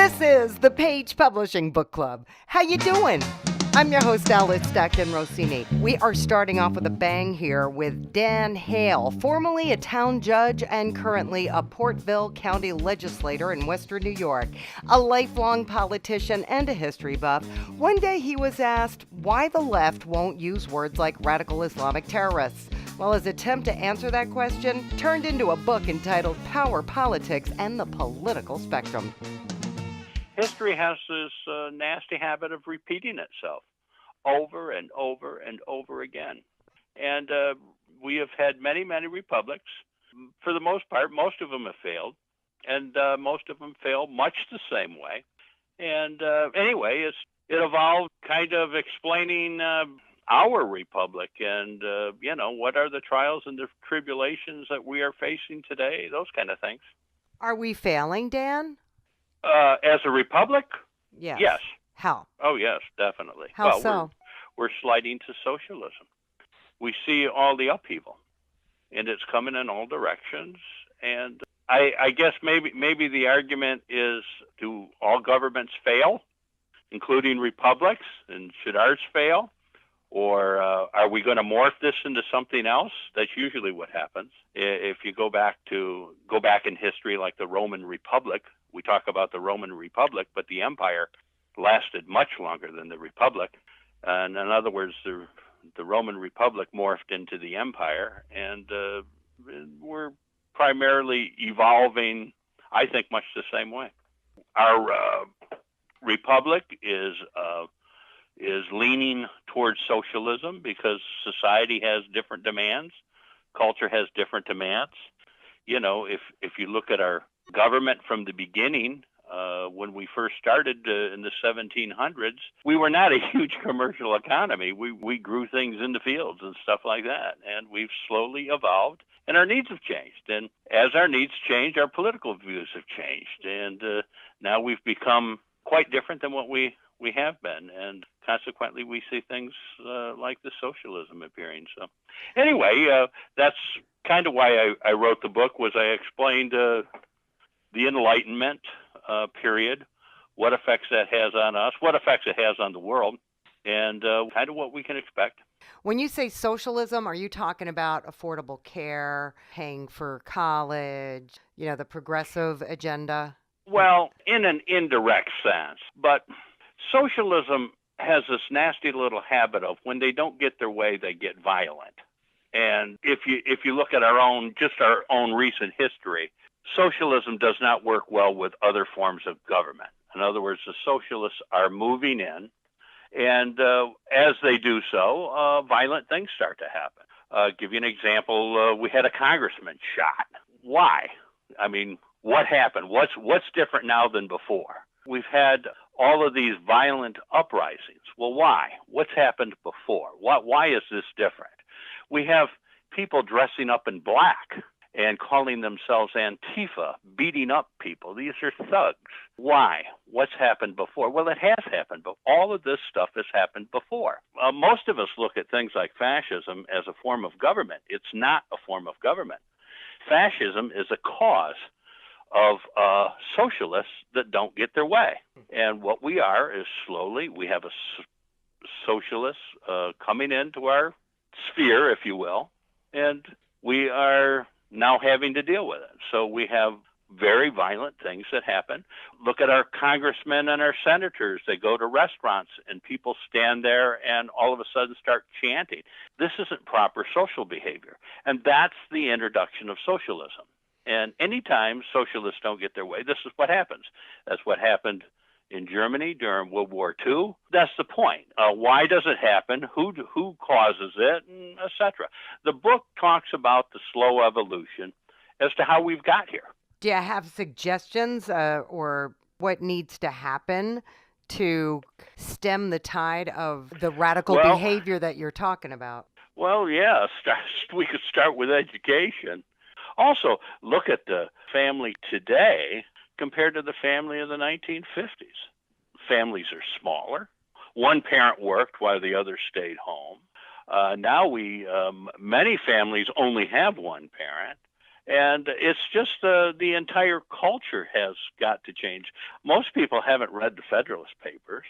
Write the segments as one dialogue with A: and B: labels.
A: This is the Page Publishing Book Club. How you doing? I'm your host, Alice Stackton Rossini. We are starting off with a bang here with Dan Hale, formerly a town judge and currently a Portville County legislator in Western New York, a lifelong politician and a history buff. One day he was asked why the left won't use words like radical Islamic terrorists. Well, his attempt to answer that question turned into a book entitled Power, Politics, and the Political Spectrum.
B: History has this nasty habit of repeating itself over and over and over again. And we have had many, many republics. For the most part, most of them have failed, and most of them fail much the same way. And anyway, it evolved kind of explaining our republic and, what are the trials and the tribulations that we are facing today, those kind of things.
A: Are we failing, Dan?
B: As a republic?
A: Yes.
B: Yes.
A: How?
B: Oh, yes, definitely.
A: How so?
B: We're sliding to socialism. We see all the upheaval, and it's coming in all directions. And I guess maybe the argument is, do all governments fail, including republics, and should ours fail? Or are we going to morph this into something else? That's usually what happens. If you go back in history, like the Roman Republic, we talk about the Roman Republic, but the empire lasted much longer than the Republic. And in other words, the Roman Republic morphed into the empire, and we're primarily evolving, I think, much the same way. Our republic is leaning towards socialism because society has different demands, culture has different demands. If you look at our government from the beginning, when we first started in the 1700s, we were not a huge commercial economy. We grew things in the fields and stuff like that, and we've slowly evolved, and our needs have changed. And as our needs change, our political views have changed, and now we've become quite different than what we have been, and consequently we see things like the socialism appearing. So anyway, that's kind of why I wrote the book, was I explained the Enlightenment period, what effects that has on us, what effects it has on the world, and kind of what we can expect.
A: When you say socialism, are you talking about affordable care, paying for college, the progressive agenda?
B: Well, in an indirect sense, but socialism has this nasty little habit of, when they don't get their way, they get violent. And if you look at our own recent history, socialism does not work well with other forms of government. In other words, the socialists are moving in, and as they do so, violent things start to happen. Give you an example, we had a congressman shot. Why? I mean, what happened? What's different now than before? We've had all of these violent uprisings. Well, why? What's happened before? Why is this different? We have people dressing up in black and calling themselves Antifa, beating up people. These are thugs. Why? What's happened before? Well, it has happened, but all of this stuff has happened before. Most of us look at things like fascism as a form of government. It's not a form of government. Fascism is a cause of socialists that don't get their way. And what we are is slowly, we have a socialist coming into our sphere, if you will, and we are now having to deal with it. So we have very violent things that happen. Look at our congressmen and our senators. They go to restaurants and people stand there and all of a sudden start chanting. This isn't proper social behavior. And that's the introduction of socialism. And anytime socialists don't get their way, this is what happens. That's what happened in Germany during World War II. That's the point. Why does it happen? Who causes it? Et cetera. The book talks about the slow evolution as to how we've got here.
A: Do you have suggestions or what needs to happen to stem the tide of the radical behavior that you're talking about?
B: Well, yeah, we could start with education. Also, look at the family today compared to the family of the 1950s. Families are smaller. One parent worked while the other stayed home. Now many families only have one parent. And it's just the entire culture has got to change. Most people haven't read the Federalist Papers.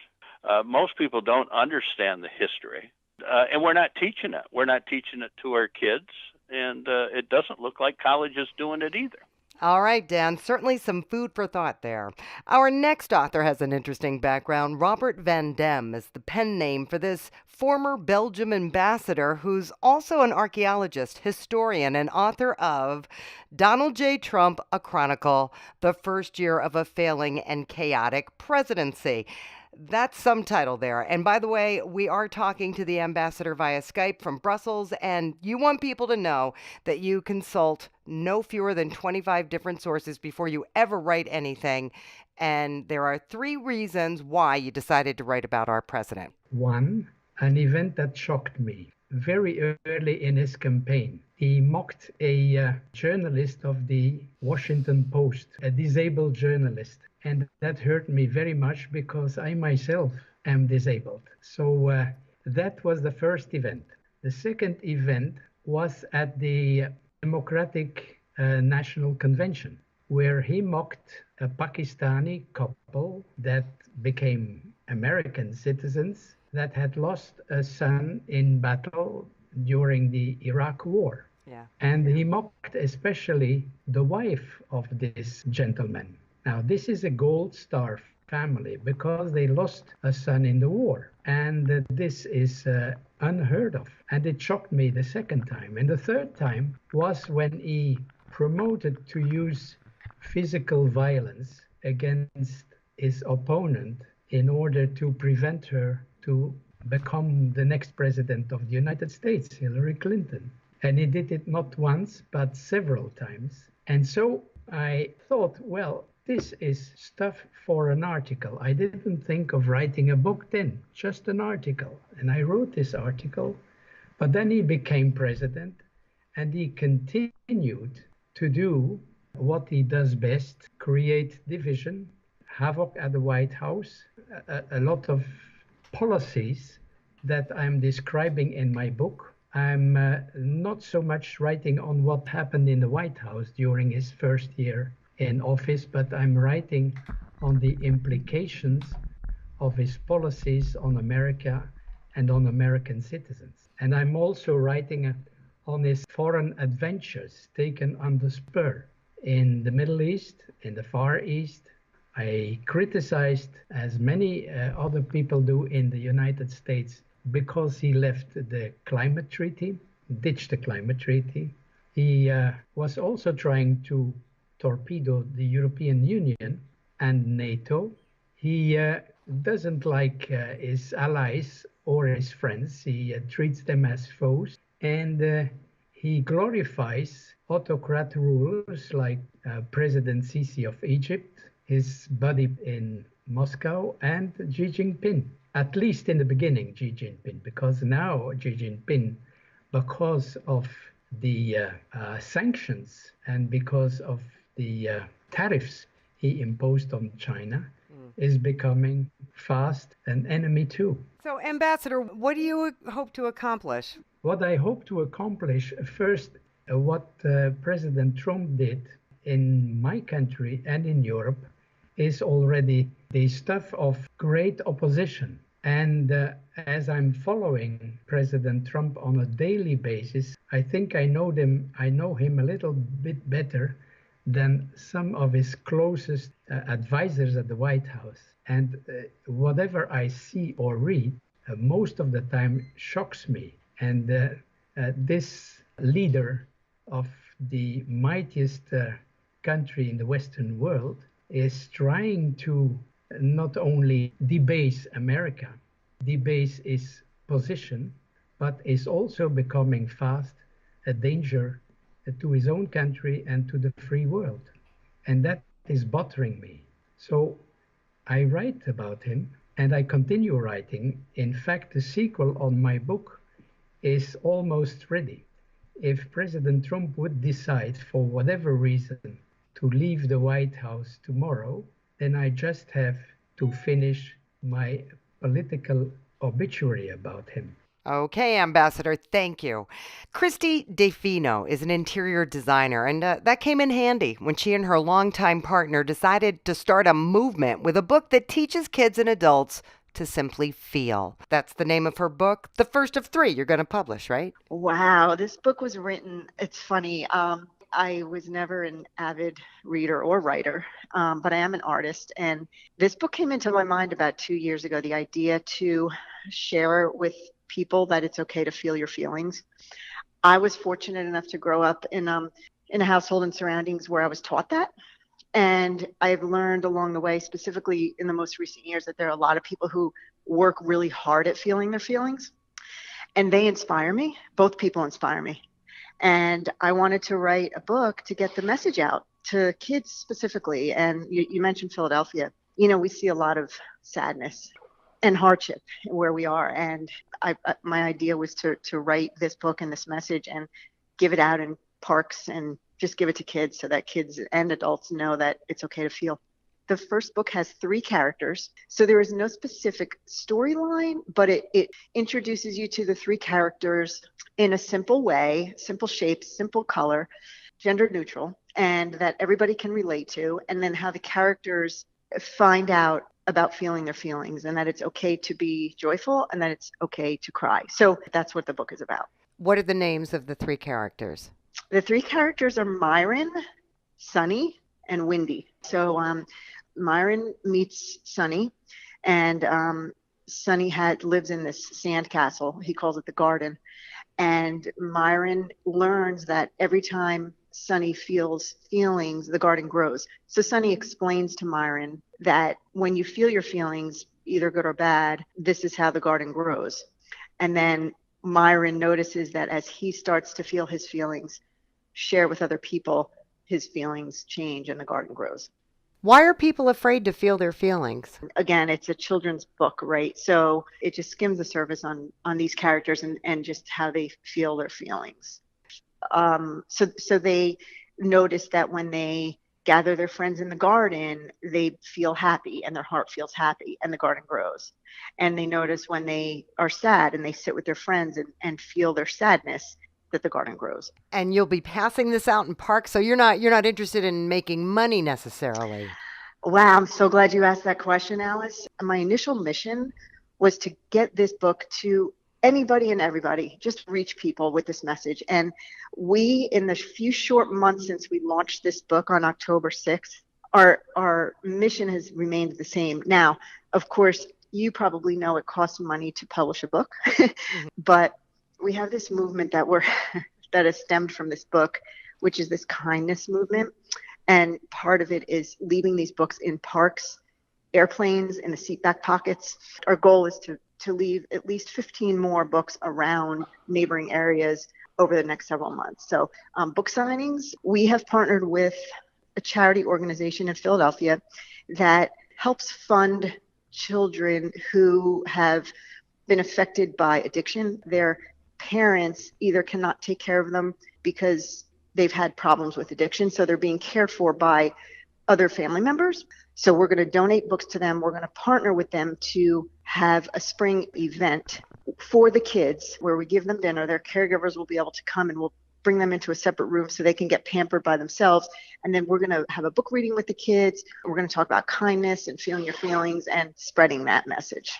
B: Most people don't understand the history. And we're not teaching it. We're not teaching it to our kids. And it doesn't look like college is doing it either.
A: All right, Dan, certainly some food for thought there. Our next author has an interesting background. Robert Van Dam is the pen name for this former Belgium ambassador who's also an archaeologist, historian, and author of Donald J. Trump, A Chronicle, the First Year of a Failing and Chaotic Presidency. That's some title there. And by the way, we are talking to the ambassador via Skype from Brussels, and you want people to know that you consult no fewer than 25 different sources before you ever write anything. And there are 3 reasons why you decided to write about our president.
C: One, an event that shocked me. Very early in his campaign, he mocked a journalist of the Washington Post, a disabled journalist. And that hurt me very much because I myself am disabled. So that was the first event. The second event was at the Democratic National Convention, where he mocked a Pakistani couple that became American citizens that had lost a son in battle during the Iraq War.
A: Yeah.
C: And he mocked especially the wife of this gentleman. Now, this is a Gold Star family because they lost a son in the war. And this is unheard of. And it shocked me the second time. And the third time was when he promoted to use physical violence against his opponent in order to prevent her to become the next president of the United States, Hillary Clinton. And he did it not once, but several times. And so I thought, well, this is stuff for an article. I didn't think of writing a book then, just an article. And I wrote this article, but then he became president and he continued to do what he does best, create division, havoc at the White House, a lot of policies that I'm describing in my book. I'm not so much writing on what happened in the White House during his first year in office, but I'm writing on the implications of his policies on America and on American citizens. And I'm also writing on his foreign adventures taken on the spur in the Middle East, in the Far East. I criticized, as many other people do in the United States, because he left the climate treaty, ditched the climate treaty. He was also trying to torpedo the European Union and NATO. He doesn't like his allies or his friends. He treats them as foes. And he glorifies autocrat rulers like President Sisi of Egypt, his buddy in Moscow, and Xi Jinping. At least in the beginning, Xi Jinping, because now Xi Jinping, because of the sanctions and because of the tariffs he imposed on China, is becoming fast an enemy too.
A: So, Ambassador, what do you hope to accomplish?
C: What I hope to accomplish, first, what President Trump did in my country and in Europe is already the stuff of great opposition. And as I'm following President Trump on a daily basis, I think I know him a little bit better than some of his closest advisors at the White House. And whatever I see or read, most of the time shocks me. And this leader of the mightiest country in the Western world is trying to not only debase America, debase its position, but is also becoming fast a danger to his own country and to the free world. And that is bothering me. So I write about him and I continue writing. In fact, the sequel on my book is almost ready. If President Trump would decide for whatever reason to leave the White House tomorrow, then I just have to finish my political obituary about him.
A: Okay, Ambassador, thank you. Christy DeFino is an interior designer, and that came in handy when she and her longtime partner decided to start a movement with a book that teaches kids and adults to simply feel. That's the name of her book, the first of 3 you're going to publish, right?
D: Wow, this book was written. It's funny. I was never an avid reader or writer, but I am an artist. And this book came into my mind about 2 years ago, the idea to share with people that it's okay to feel your feelings. I was fortunate enough to grow up in a household and surroundings where I was taught that. And I've learned along the way, specifically in the most recent years, that there are a lot of people who work really hard at feeling their feelings. And they inspire me. Both people inspire me. And I wanted to write a book to get the message out to kids specifically. And you mentioned Philadelphia. You know, we see a lot of sadness and hardship where we are. And my idea was to write this book and this message and give it out in parks and just give it to kids so that kids and adults know that it's okay to feel. The first book has 3 characters, so there is no specific storyline, but it introduces you to the 3 characters in a simple way, simple shape, simple color, gender neutral, and that everybody can relate to, and then how the characters find out about feeling their feelings and that it's okay to be joyful and that it's okay to cry. So that's what the book is about.
A: What are the names of the 3 characters?
D: The 3 characters are Myron, Sunny, and Windy. So Myron meets Sunny, and Sunny lives in this sand castle. He calls it the garden. And Myron learns that every time Sunny feels feelings, the garden grows. So Sunny explains to Myron that when you feel your feelings, either good or bad, this is how the garden grows. And then Myron notices that as he starts to feel his feelings, share with other people, his feelings change and the garden grows.
A: Why are people afraid to feel their feelings?
D: Again, it's a children's book, right? So it just skims the surface on these characters and just how they feel their feelings. So they notice that when they gather their friends in the garden, they feel happy and their heart feels happy and the garden grows. And they notice when they are sad and they sit with their friends and feel their sadness, that the garden grows.
A: And you'll be passing this out in parks, so you're not interested in making money necessarily.
D: Wow, I'm so glad you asked that question, Alice. My initial mission was to get this book to anybody and everybody, just reach people with this message. And we, in the few short months since we launched this book on October 6th, our mission has remained the same. Now, of course, you probably know it costs money to publish a book, but we have this movement that has stemmed from this book, which is this kindness movement. And part of it is leaving these books in parks, airplanes, in the seat back pockets. Our goal is to leave at least 15 more books around neighboring areas over the next several months. So book signings, we have partnered with a charity organization in Philadelphia that helps fund children who have been affected by addiction. Their parents either cannot take care of them because they've had problems with addiction, so they're being cared for by other family members. So we're going to donate books to them. We're going to partner with them to have a spring event for the kids where we give them dinner. Their caregivers will be able to come and we'll bring them into a separate room so they can get pampered by themselves. And then we're going to have a book reading with the kids. We're going to talk about kindness and feeling your feelings and spreading that message.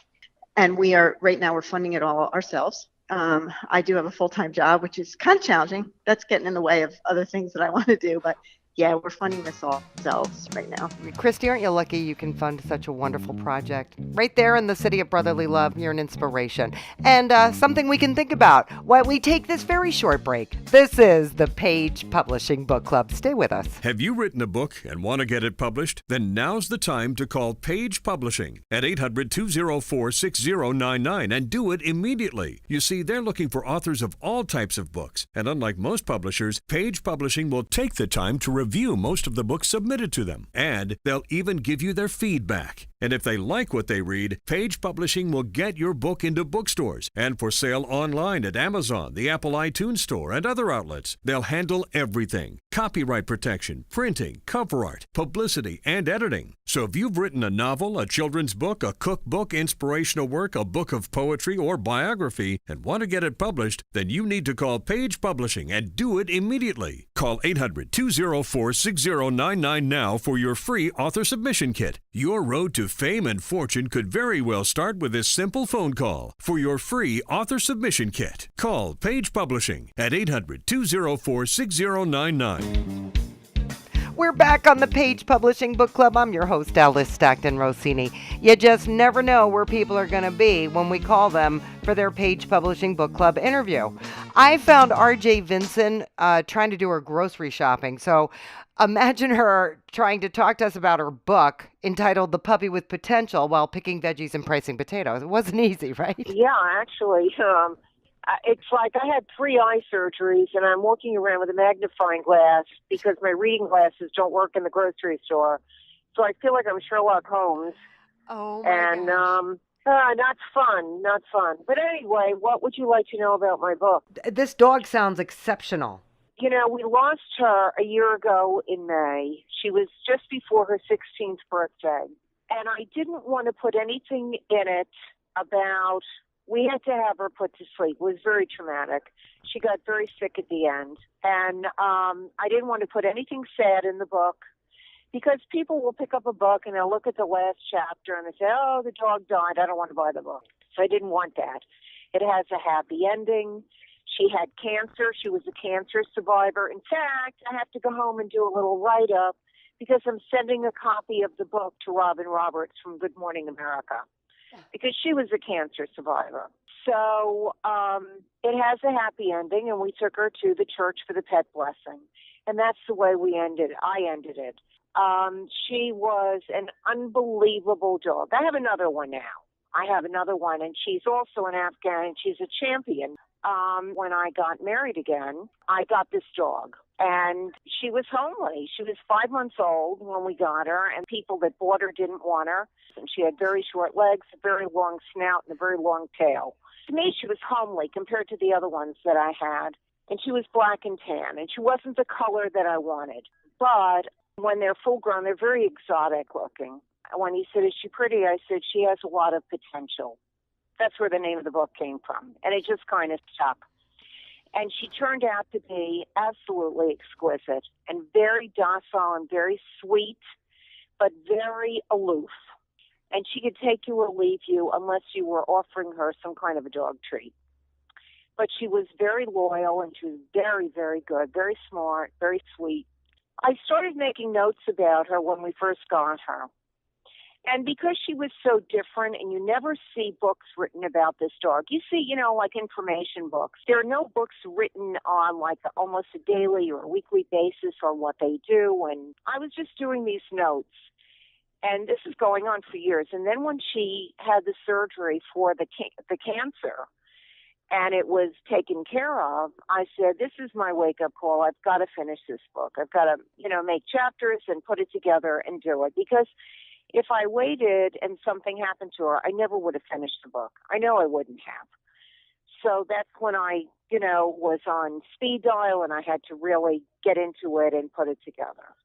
D: And right now we're funding it all ourselves. I do have a full-time job, which is kind of challenging. That's getting in the way of other things that I want to do. But yeah, we're funding this all ourselves right now.
A: Christy, aren't you lucky you can fund such a wonderful project? Right there in the city of brotherly love, you're an inspiration. And something we can think about while we take this very short break. This is the Page Publishing Book Club. Stay with us.
E: Have you written a book and want to get it published? Then now's the time to call Page Publishing at 800-204-6099 and do it immediately. You see, they're looking for authors of all types of books. And unlike most publishers, Page Publishing will take the time to review most of the books submitted to them. And they'll even give you their feedback. And if they like what they read, Page Publishing will get your book into bookstores and for sale online at Amazon, the Apple iTunes Store, and other outlets. They'll handle everything: copyright protection, printing, cover art, publicity, and editing. So if you've written a novel, a children's book, a cookbook, inspirational work, a book of poetry, or biography, and want to get it published, then you need to call Page Publishing and do it immediately. Call 800-204-6099 now for your free author submission kit. Your road to fame and fortune could very well start with this simple phone call. For your free author submission kit, call Page Publishing at 800-204-6099.
A: We're back on the Page Publishing Book Club. I'm your host, Alice Stockton Rossini. You just never know where people are going to be when we call them for their Page Publishing Book Club interview. I found RJ Vinson trying to do her grocery shopping. So imagine her trying to talk to us about her book entitled The Puppy with Potential while picking veggies and pricing potatoes. It wasn't easy, right?
F: Yeah, actually, it's like I had 3 eye surgeries, and I'm walking around with a magnifying glass because my reading glasses don't work in the grocery store. So I feel like I'm Sherlock Holmes.
A: Oh, my
F: and
A: gosh.
F: not fun. But anyway, what would you like to know about my book?
A: This dog sounds exceptional.
F: You know, we lost her a year ago in May. She was just before her 16th birthday. And I didn't want to put anything in it about, we had to have her put to sleep. It was very traumatic. She got very sick at the end. And I didn't want to put anything sad in the book because people will pick up a book and they'll look at the last chapter and they say, oh, the dog died. I don't want to buy the book. So I didn't want that. It has a happy ending. She had cancer. She was a cancer survivor. In fact, I have to go home and do a little write-up because I'm sending a copy of the book to Robin Roberts from Good Morning America because she was a cancer survivor. So it has a happy ending, and we took her to the Church for the Pet Blessing. And that's the way we ended. I ended it. She was an unbelievable dog. I have another one now. And she's also an Afghan, and she's a champion. When I got married again, I got this dog, and she was homely. She was 5 months old when we got her, and people that bought her didn't want her. And she had very short legs, a very long snout, and a very long tail. To me, she was homely compared to the other ones that I had, and she was black and tan, and she wasn't the color that I wanted. But when they're full grown, they're very exotic looking. When he said, is she pretty? I said, she has a lot of potential. That's where the name of the book came from. And it just kind of stuck. And she turned out to be absolutely exquisite and very docile and very sweet, but very aloof. And she could take you or leave you unless you were offering her some kind of a dog treat. But she was very loyal, and she was very, very good, very smart, very sweet. I started making notes about her when we first got her. And because she was so different, and you never see books written about this dog. You see, like information books. There are no books written on like almost a daily or a weekly basis on what they do. And I was just doing these notes. And this is going on for years. And then when she had the surgery for the cancer, and it was taken care of, I said, this is my wake-up call. I've got to finish this book. I've got to, make chapters and put it together and do it. Because if I waited and something happened to her, I never would have finished the book. I know I wouldn't have. So that's when I, was on speed dial, and I had to really get into it and put it together.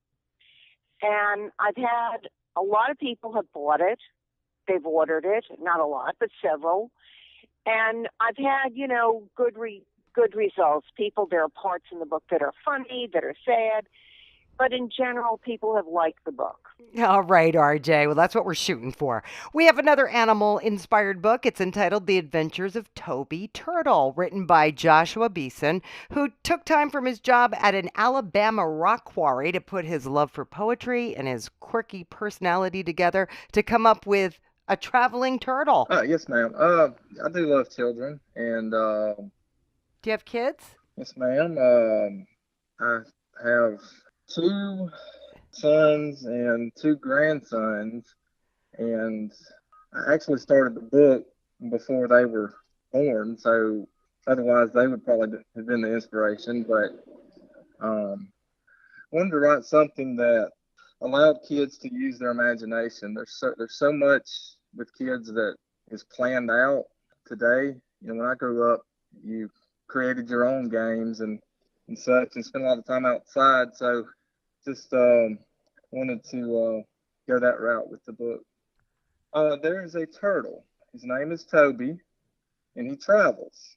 F: And I've had a lot of people have bought it. They've ordered it, not a lot, but several. And I've had, good results. People, there are parts in the book that are funny, that are sad. But in general, people have liked the book.
A: All right, RJ. Well, that's what we're shooting for. We have another animal-inspired book. It's entitled The Adventures of Toby Turtle, written by Joshua Beeson, who took time from his job at an Alabama rock quarry to put his love for poetry and his quirky personality together to come up with a traveling turtle.
G: Yes, ma'am. I do love children, and
A: Do you have kids?
G: yes, ma'am. I have 2 sons and 2 grandsons, and I actually started the book before they were born, so otherwise they would probably have been the inspiration. But wanted to write something that allowed kids to use their imagination. There's so much with kids that is planned out today. You know, when I grew up, you created your own games and such, and spent a lot of time outside. So just wanted to go that route with the book. There is a turtle. His name is Toby, and he travels.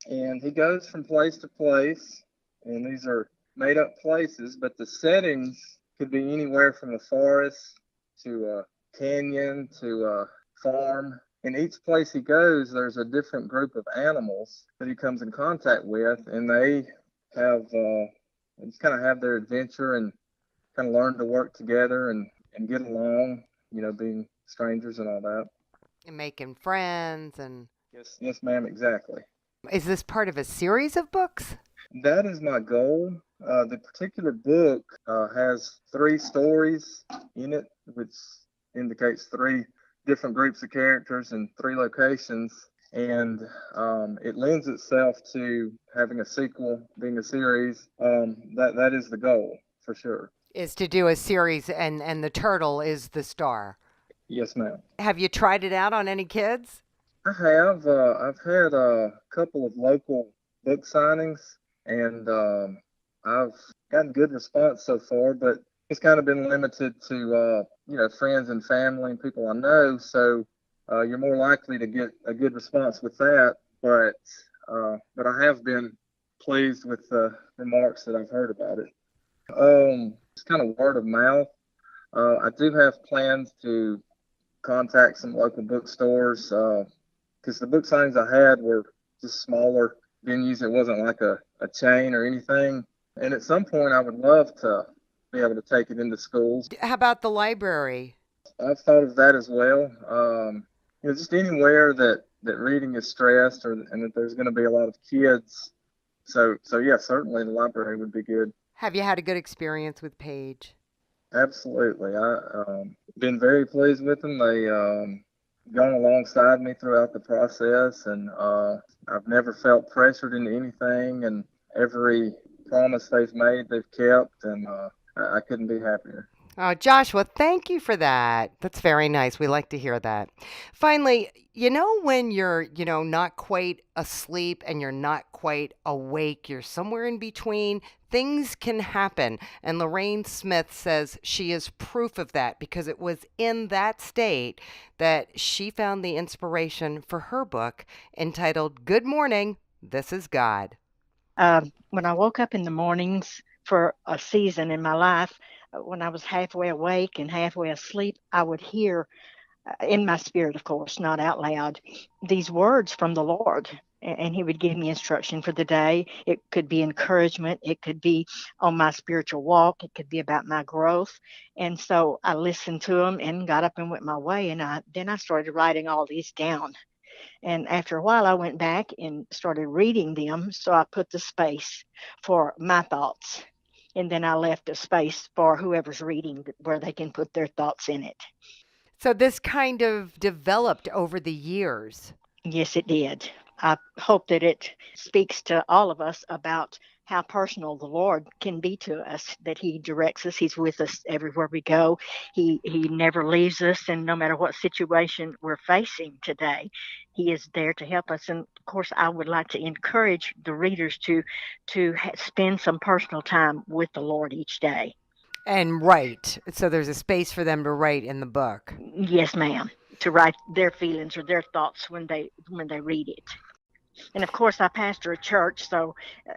G: And he goes from place to place, and these are made up places, but the settings could be anywhere from a forest to a canyon to a farm. In each place he goes, there's a different group of animals that he comes in contact with, and they just kind of have their adventure and kind of learn to work together and get along, you know, being strangers and all that.
A: And making friends and...
G: Yes, ma'am, exactly.
A: Is this part of a series of books?
G: That is my goal. The particular book has 3 stories in it, which indicates 3 different groups of characters and 3 locations. And it lends itself to having a sequel, being a series. That is the goal, for sure.
A: Is to do a series, and the turtle is the star.
G: Yes, ma'am.
A: Have you tried it out on any kids?
G: I have. I've had a couple of local book signings, and I've gotten good response so far, but it's kind of been limited to friends and family and people I know. So you're more likely to get a good response with that. But I have been pleased with the remarks that I've heard about it. It's kind of word of mouth. I do have plans to contact some local bookstores because the book signings I had were just smaller venues. It wasn't like a chain or anything. And at some point, I would love to be able to take it into schools.
A: How about the library?
G: I've thought of that as well. Just anywhere that reading is stressed and that there's going to be a lot of kids. So yeah, certainly the library would be good.
A: Have you had a good experience with Paige?
G: Absolutely. I've been very pleased with them. They gone alongside me throughout the process, and I've never felt pressured into anything, and every promise they've made, they've kept, and I couldn't be happier.
A: Oh, Joshua, thank you for that. That's very nice. We like to hear that. Finally, when you're, not quite asleep and you're not quite awake, you're somewhere in between, things can happen. And Lorraine Smith says she is proof of that because it was in that state that she found the inspiration for her book entitled Good Morning, This is God.
H: When I woke up in the mornings for a season in my life, when I was halfway awake and halfway asleep, I would hear in my spirit, of course, not out loud, these words from the Lord. And he would give me instruction for the day. It could be encouragement. It could be on my spiritual walk. It could be about my growth. And so I listened to him and got up and went my way. And then I started writing all these down. And after a while, I went back and started reading them. So I put the space for my thoughts. And then I left a space for whoever's reading where they can put their thoughts in it.
A: So this kind of developed over the years.
H: Yes, it did. I hope that it speaks to all of us about how personal the Lord can be to us, that he directs us. He's with us everywhere we go. He never leaves us. And no matter what situation we're facing today, he is there to help us. And of course, I would like to encourage the readers to spend some personal time with the Lord each day.
A: And write. So there's a space for them to write in the book.
H: Yes, ma'am. To write their feelings or their thoughts when they read it. And of course, I pastor a church, so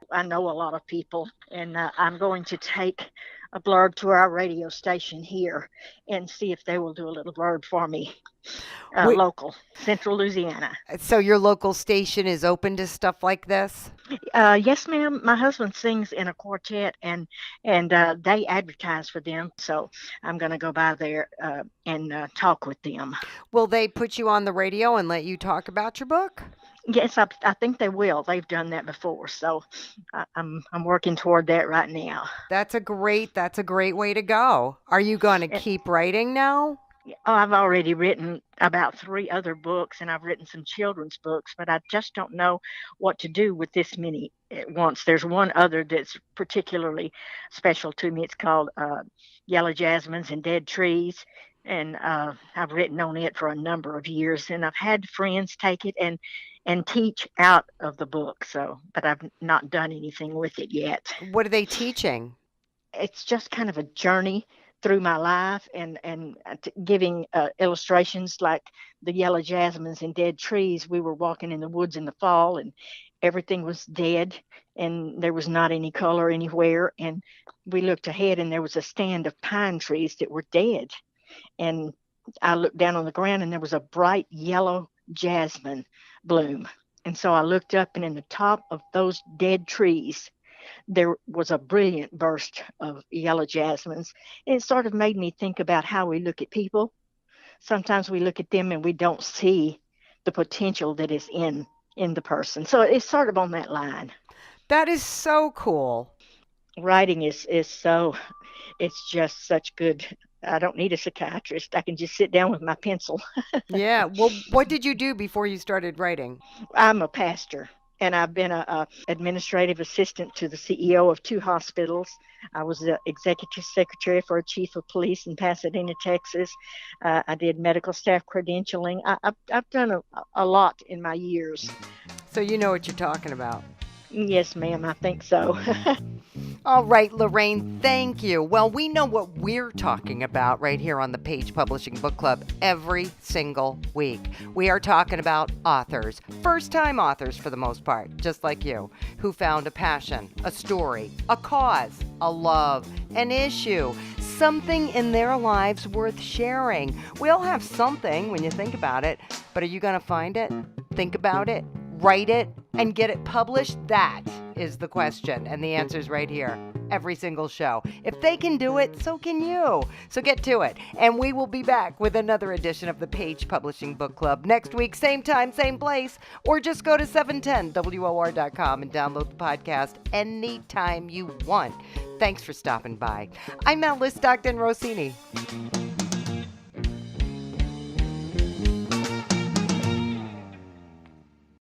H: I know a lot of people. And I'm going to take a blurb to our radio station here and see if they will do a little blurb for me. Local, Central Louisiana.
A: So your local station is open to stuff like this?
H: Yes, ma'am. My husband sings in a quartet, and they advertise for them. So I'm going to go by there and talk with them.
A: Will they put you on the radio and let you talk about your book?
H: Yes, I think they will. They've done that before, so I'm working toward that right now.
A: That's a great way to go. Are you going to keep writing now?
H: Oh, I've already written about 3 other books, and I've written some children's books, but I just don't know what to do with this many at once. There's one other that's particularly special to me. It's called Yellow Jasmines and Dead Trees, and I've written on it for a number of years, and I've had friends take it and teach out of the book. So, but I've not done anything with it yet.
A: What are they teaching?
H: It's just kind of a journey through my life, and giving illustrations like the yellow jasmines and dead trees. We were walking in the woods in the fall, and everything was dead, and there was not any color anywhere. And we looked ahead, and there was a stand of pine trees that were dead. And I looked down on the ground, and there was a bright yellow jasmine bloom. And so I looked up, and in the top of those dead trees, there was a brilliant burst of yellow jasmines. And it sort of made me think about how we look at people. Sometimes we look at them and we don't see the potential that is in the person. So it's sort of on that line.
A: That is so cool.
H: Writing is so, it's just such good. I don't need a psychiatrist. I can just sit down with my pencil.
A: Yeah. Well, what did you do before you started writing?
H: I'm a pastor. And I've been a administrative assistant to the CEO of 2 hospitals. I was the executive secretary for a chief of police in Pasadena, Texas. I did medical staff credentialing. I've done a lot in my years.
A: So you know what you're talking about.
H: Yes, ma'am, I think so.
A: All right, Lorraine, thank you. Well, we know what we're talking about right here on the Page Publishing Book Club every single week. We are talking about authors, first-time authors for the most part, just like you, who found a passion, a story, a cause, a love, an issue, something in their lives worth sharing. We all have something when you think about it, but are you going to find it? Think about it? Write it and get it published? That is the question. And the answer is right here. Every single show. If they can do it, so can you. So get to it. And we will be back with another edition of the Page Publishing Book Club next week, same time, same place. Or just go to 710WOR.com and download the podcast anytime you want. Thanks for stopping by. I'm Alice Stockton Rossini.